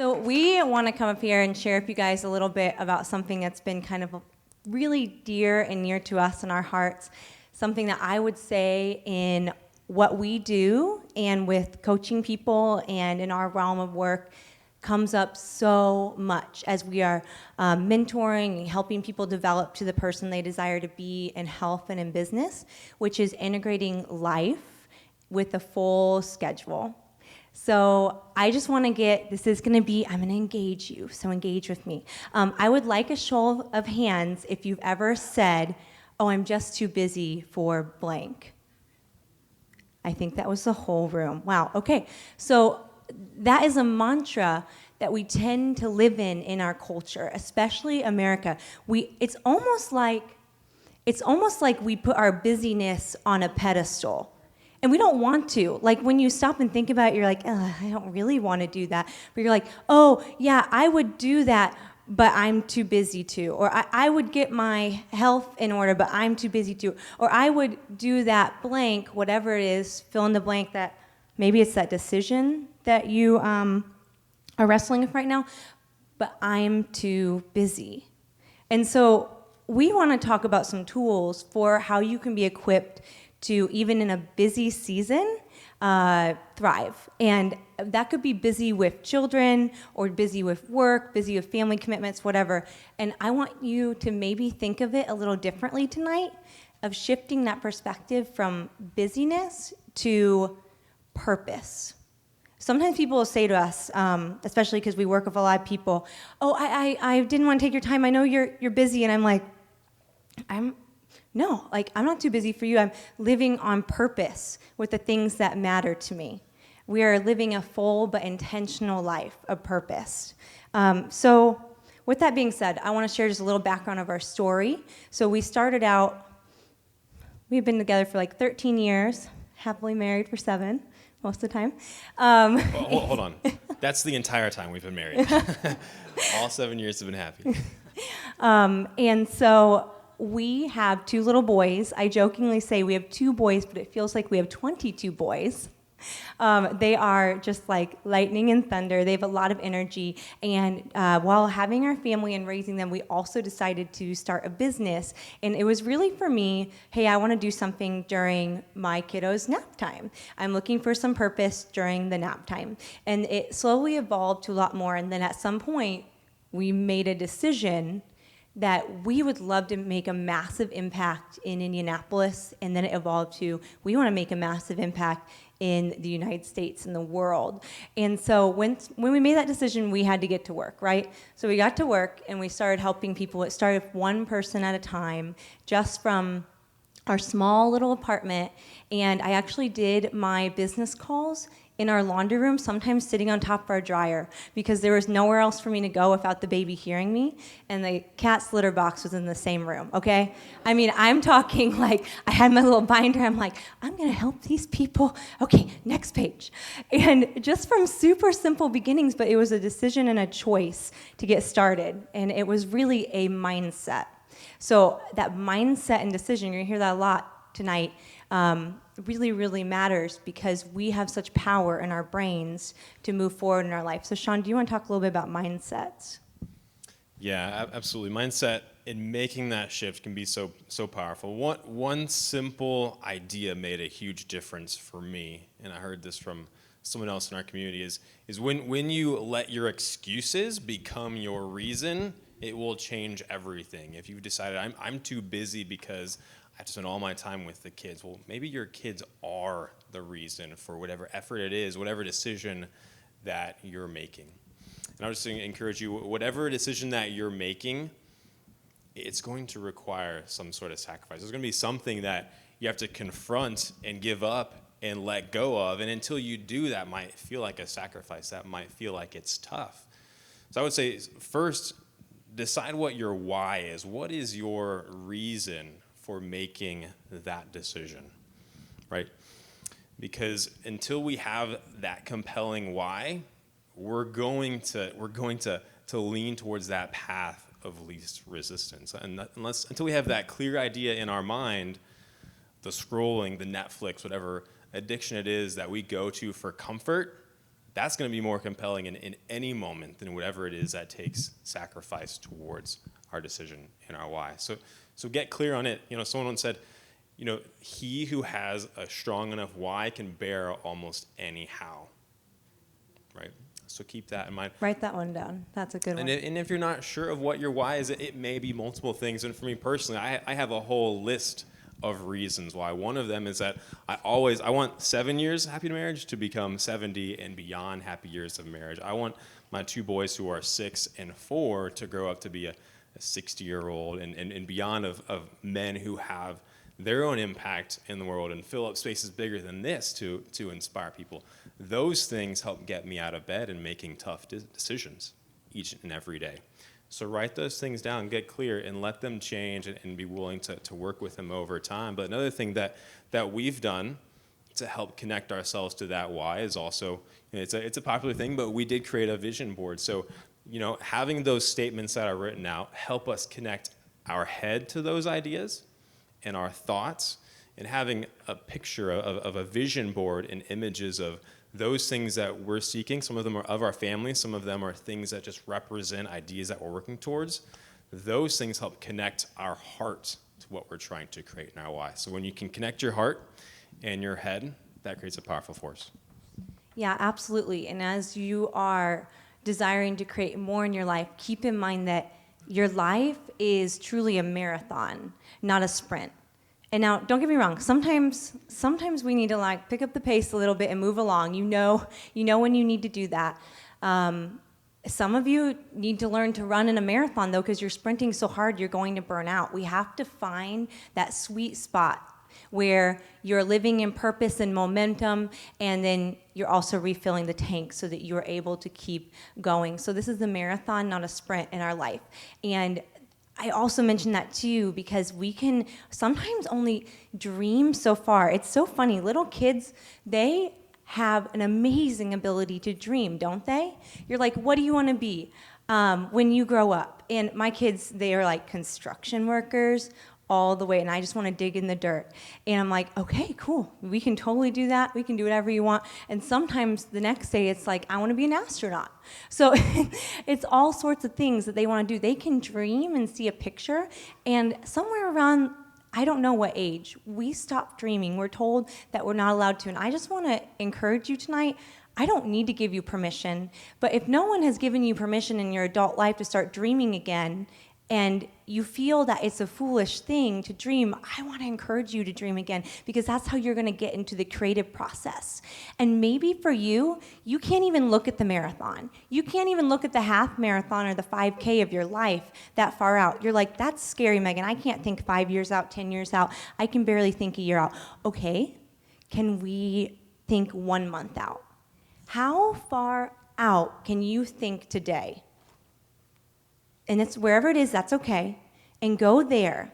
So we want to come up here and share with you guys a little bit about something that's been kind of really dear and near to us in our hearts, something that I would say in what we do and with coaching people and in our realm of work comes up so much as we are mentoring and helping people develop to the person they desire to be in health and in business, which is integrating life with a full schedule. So I just want to I'm going to engage you, so engage with me. I would like a show of hands if you've ever said, oh, I'm just too busy for blank. I think that was the whole room. Wow, okay. So that is a mantra that we tend to live in our culture, especially America. It's almost like we put our busyness on a pedestal. And we don't want to. Like when you stop and think about it, you're like, I don't really want to do that. But you're like, oh, yeah, I would do that, but I'm too busy to. Or I would get my health in order, but I'm too busy to. Or I would do that blank, whatever it is, fill in the blank that maybe it's that decision that you are wrestling with right now, but I'm too busy. And so we want to talk about some tools for how you can be equipped to, even in a busy season, thrive. And that could be busy with children or busy with work, busy with family commitments, whatever. And I want you to maybe think of it a little differently tonight, of shifting that perspective from busyness to purpose. Sometimes people will say to us, especially because we work with a lot of people, oh, I didn't want to take your time. I know you're busy. And I'm like, I'm not too busy for you. I'm living on purpose with the things that matter to me. We are living a full but intentional life of purpose. So with that being said, I want to share just a little background of our story. So we've been together for like 13 years, happily married for 7 most of the time. Hold on. That's the entire time we've been married. All 7 years have been happy. And so we have 2 little boys. I jokingly say we have 2 boys, but it feels like we have 22 boys. They are just like lightning and thunder. They have a lot of energy. And while having our family and raising them, we also decided to start a business. And it was really for me, hey, I want to do something during my kiddos' nap time. I'm looking for some purpose during the nap time. And it slowly evolved to a lot more. And then at some point, we made a decision that we would love to make a massive impact in Indianapolis, and then it evolved to, we want to make a massive impact in the United States and the world. And so when we made that decision, we had to get to work, right? So we got to work, and we started helping people. It started with 1 person at a time, just from our small little apartment, and I actually did my business calls in our laundry room, sometimes sitting on top of our dryer, because there was nowhere else for me to go without the baby hearing me, and the cat's litter box was in the same room, okay? I mean, I'm talking like, I had my little binder, I'm like, I'm gonna help these people. Okay, next page. And just from super simple beginnings, but it was a decision and a choice to get started, and it was really a mindset. So that mindset and decision, you're gonna hear that a lot tonight, really, really matters, because we have such power in our brains to move forward in our life. So Sean, do you want to talk a little bit about mindsets? Yeah, absolutely. Mindset in making that shift can be so powerful. One simple idea made a huge difference for me, and I heard this from someone else in our community, is when you let your excuses become your reason, it will change everything. If you've decided, I'm too busy because I have to spend all my time with the kids. Well, maybe your kids are the reason for whatever effort it is, whatever decision that you're making. And I would just encourage you, whatever decision that you're making, it's going to require some sort of sacrifice. There's going to be something that you have to confront and give up and let go of. And until you do, that might feel like a sacrifice. That might feel like it's tough. So I would say, first, decide what your why is. What is your reason for making that decision, right? Because until we have that compelling why, we're going to lean towards that path of least resistance. And until we have that clear idea in our mind, the scrolling, the Netflix, whatever addiction it is that we go to for comfort, that's going to be more compelling in any moment than whatever it is that takes sacrifice towards our decision and our why. So get clear on it. Someone once said, he who has a strong enough why can bear almost any how, right? So keep that in mind. Write that one down. That's a good one. And if you're not sure of what your why is, it may be multiple things. And for me personally, I have a whole list of reasons why. One of them is that I want 7 years happy marriage to become 70 and beyond happy years of marriage. I want my 2 boys who are 6 and 4 to grow up to be a 60-year-old and beyond of men who have their own impact in the world and fill up spaces bigger than this to inspire people. Those things help get me out of bed and making tough decisions each and every day. So write those things down, get clear, and let them change and be willing to work with them over time. But another thing that we've done to help connect ourselves to that why is also, it's a popular thing, but we did create a vision board. So, having those statements that are written out help us connect our head to those ideas and our thoughts, and having a picture of a vision board and images of those things that we're seeking. Some of them are of our family, some of them are things that just represent ideas that we're working towards. Those things help connect our heart to what we're trying to create in our why. So when you can connect your heart and your head, that creates a powerful force. Yeah, absolutely. And as you are desiring to create more in your life, keep in mind that your life is truly a marathon, not a sprint. And now, don't get me wrong, sometimes we need to pick up the pace a little bit and move along. You know when you need to do that. Some of you need to learn to run in a marathon, though, because you're sprinting so hard, you're going to burn out. We have to find that sweet spot where you're living in purpose and momentum, and then you're also refilling the tank so that you're able to keep going. So this is a marathon, not a sprint in our life. And I also mentioned that too because we can sometimes only dream so far. It's so funny. Little kids, they have an amazing ability to dream, don't they? You're like, what do you want to be when you grow up? And my kids, they are like construction workers all the way, and I just want to dig in the dirt. And I'm like, okay, cool. We can totally do that. We can do whatever you want. And sometimes the next day it's like, I want to be an astronaut. So it's all sorts of things that they want to do. They can dream and see a picture, and somewhere around, I don't know what age, we stop dreaming. We're told that we're not allowed to. And I just want to encourage you tonight, I don't need to give you permission, but if no one has given you permission in your adult life to start dreaming again, and you feel that it's a foolish thing to dream, I want to encourage you to dream again, because that's how you're going to get into the creative process. And maybe for you, you can't even look at the marathon. You can't even look at the half marathon or the 5K of your life that far out. You're like, that's scary, Megan. I can't think 5 years out, 10 years out. I can barely think a year out. Okay, can we think 1 month out? How far out can you think today? And it's wherever it is, that's okay. And go there.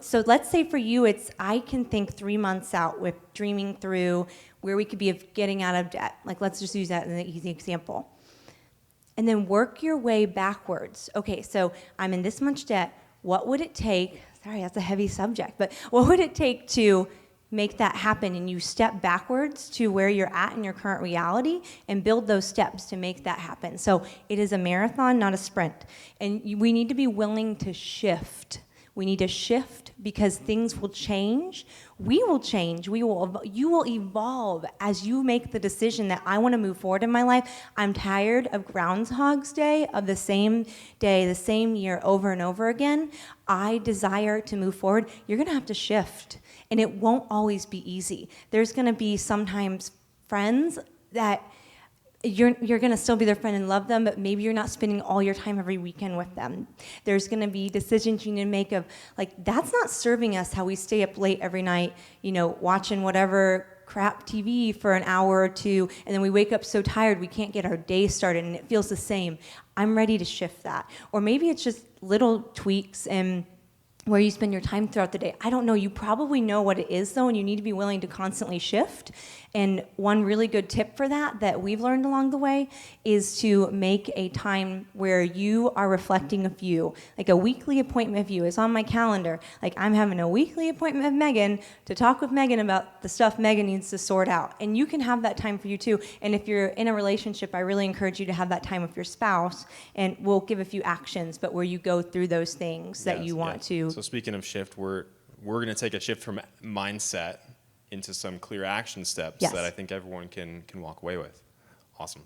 So let's say for you, I can think 3 months out with dreaming through where we could be of getting out of debt. Like, let's just use that as an easy example. And then work your way backwards. Okay, so I'm in this much debt. What would it take? Sorry, that's a heavy subject, but what would it take to make that happen? And you step backwards to where you're at in your current reality and build those steps to make that happen. So it is a marathon, not a sprint. And we need to be willing to shift. We need to shift because things will change. We will change. You will evolve as you make the decision that I want to move forward in my life. I'm tired of Groundhog's Day, of the same day, the same year over and over again. I desire to move forward. You're going to have to shift. And it won't always be easy. There's going to be sometimes friends that you're going to still be their friend and love them, but maybe you're not spending all your time every weekend with them. There's going to be decisions you need to make of, like, that's not serving us how we stay up late every night, watching whatever crap TV for an hour or two, and then we wake up so tired we can't get our day started, and it feels the same. I'm ready to shift that. Or maybe it's just little tweaks and where you spend your time throughout the day. I don't know, you probably know what it is though, and you need to be willing to constantly shift. And one really good tip for that we've learned along the way is to make a time where you are reflecting of you. Like a weekly appointment of you is on my calendar. Like I'm having a weekly appointment with Megan to talk with Megan about the stuff Megan needs to sort out. And you can have that time for you too. And if you're in a relationship, I really encourage you to have that time with your spouse. And we'll give a few actions, but where you go through those things that you want to. So speaking of shift, we're going to take a shift from mindset into some clear action steps that I think everyone can walk away with. Awesome.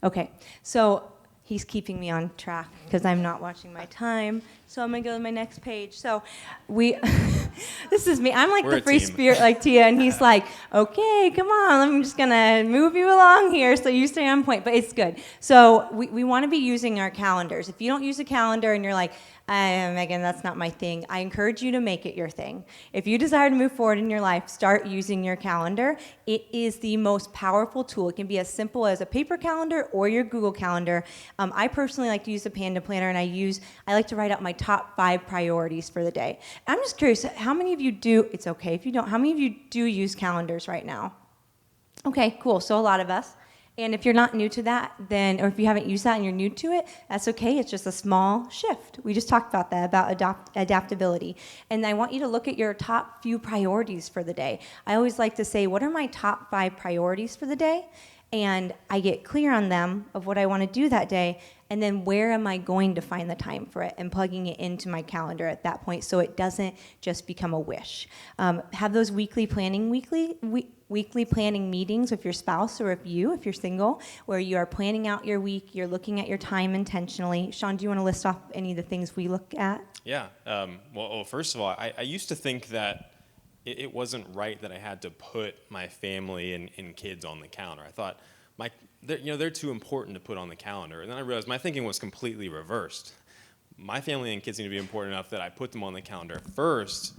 Okay, so he's keeping me on track because I'm not watching my time. So I'm gonna go to my next page. So this is me. I'm like the free spirit, like Tia, and he's like, okay, come on, I'm just gonna move you along here so you stay on point. But it's good. So we want to be using our calendars. If you don't use a calendar and you're like, Megan, that's not my thing, I encourage you to make it your thing. If you desire to move forward in your life, start using your calendar. It is the most powerful tool. It can be as simple as a paper calendar or your Google Calendar. I personally like to use the Panda Planner, and I like to write out my top 5 priorities for the day. I'm just curious, how many of you do, it's okay if you don't, how many of you do use calendars right now? Okay, cool, so a lot of us. And if you're not new to that, then, or if you haven't used that and you're new to it, that's okay. It's just a small shift. We just talked about that, about adaptability. And I want you to look at your top few priorities for the day. I always like to say, what are my top 5 priorities for the day? And I get clear on them of what I want to do that day, and then where am I going to find the time for it, and plugging it into my calendar at that point so it doesn't just become a wish. Have those weekly planning meetings with your spouse, or if you're single, where you are planning out your week, you're looking at your time intentionally. Sean, do you want to list off any of the things we look at? Yeah. Well, first of all, I used to think that it wasn't right that I had to put my family and kids on the calendar. I thought they're too important to put on the calendar. And then I realized my thinking was completely reversed. My family and kids need to be important enough that I put them on the calendar first,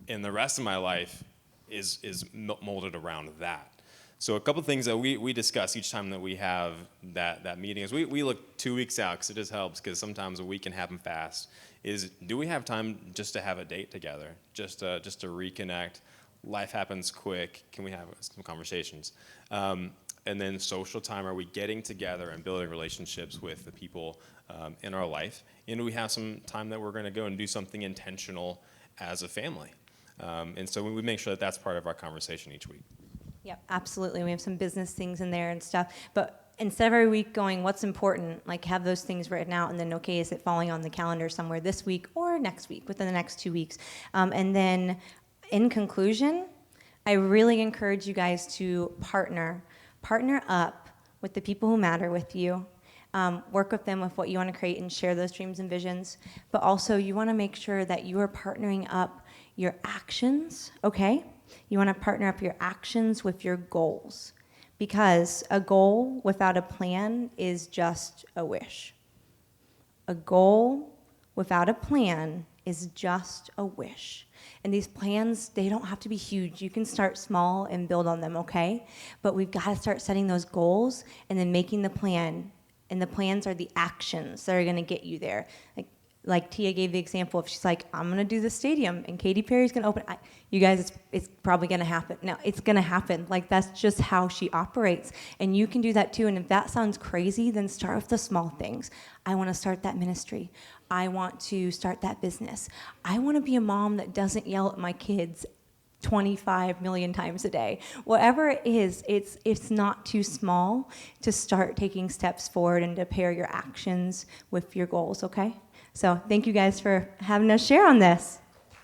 and the rest of my life is molded around that. So a couple things that we discuss each time that we have that meeting is we look 2 weeks out, because it just helps, because sometimes a week can happen fast, is do we have time just to have a date together, just to reconnect? Life happens quick. Can we have some conversations? And then social time, are we getting together and building relationships with the people in our life? And do we have some time that we're going to go and do something intentional as a family? And so we make sure that that's part of our conversation each week. Yep, absolutely. We have some business things in there and stuff. But instead of every week going, what's important, like have those things written out, and then, okay, is it falling on the calendar somewhere this week or next week, within the next 2 weeks? And then in conclusion, I really encourage you guys to partner up with the people who matter with you. Work with them with what you want to create and share those dreams and visions. But also you want to make sure that you are partnering up your actions, okay? You want to partner up your actions with your goals, because a goal without a plan is just a wish. A goal without a plan is just a wish. And these plans, they don't have to be huge. You can start small and build on them, okay? But we've got to start setting those goals and then making the plan. And the plans are the actions that are going to get you there. Like Tia gave the example of, she's like, I'm going to do the stadium and Katy Perry's going to open. You guys, it's probably going to happen. No, it's going to happen. Like, that's just how she operates. And you can do that too. And if that sounds crazy, then start with the small things. I want to start that ministry. I want to start that business. I want to be a mom that doesn't yell at my kids 25 million times a day. Whatever it is, it's not too small to start taking steps forward and to pair your actions with your goals, okay? So thank you guys for having us share on this.